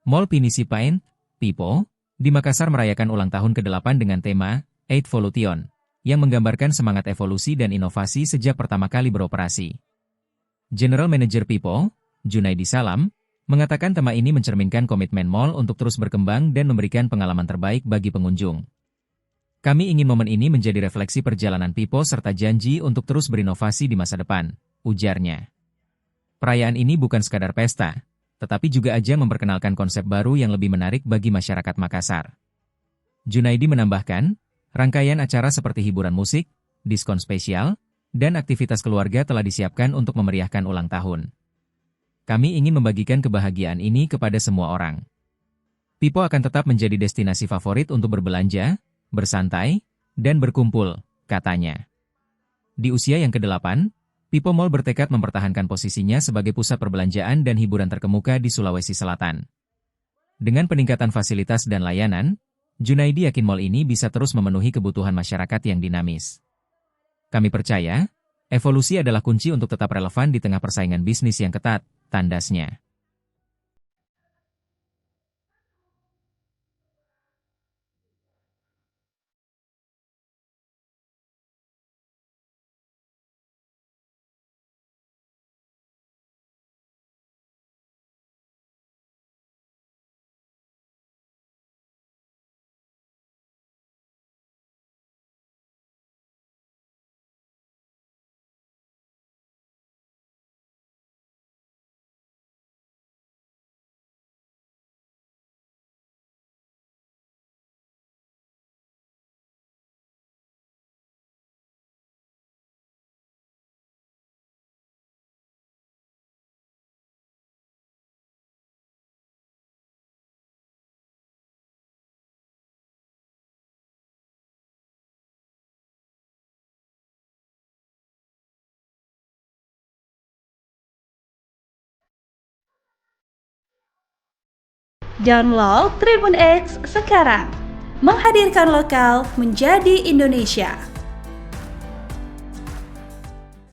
Mall Pinisi Paint, Pipo, di Makassar merayakan ulang tahun ke-8 dengan tema Evolution, yang menggambarkan semangat evolusi dan inovasi sejak pertama kali beroperasi. General Manager Pipo, Junaidi Salam, mengatakan tema ini mencerminkan komitmen mall untuk terus berkembang dan memberikan pengalaman terbaik bagi pengunjung. Kami ingin momen ini menjadi refleksi perjalanan Pipo serta janji untuk terus berinovasi di masa depan, ujarnya. Perayaan ini bukan sekadar pesta, tetapi juga ajang memperkenalkan konsep baru yang lebih menarik bagi masyarakat Makassar. Junaidi menambahkan, rangkaian acara seperti hiburan musik, diskon spesial, dan aktivitas keluarga telah disiapkan untuk memeriahkan ulang tahun. Kami ingin membagikan kebahagiaan ini kepada semua orang. Pipo akan tetap menjadi destinasi favorit untuk berbelanja, bersantai, dan berkumpul, katanya. Di usia yang ke-8, Pipo Mall bertekad mempertahankan posisinya sebagai pusat perbelanjaan dan hiburan terkemuka di Sulawesi Selatan. Dengan peningkatan fasilitas dan layanan, Junaidi yakin mall ini bisa terus memenuhi kebutuhan masyarakat yang dinamis. Kami percaya, evolusi adalah kunci untuk tetap relevan di tengah persaingan bisnis yang ketat, tandasnya. Download Tribun X sekarang, menghadirkan lokal menjadi Indonesia.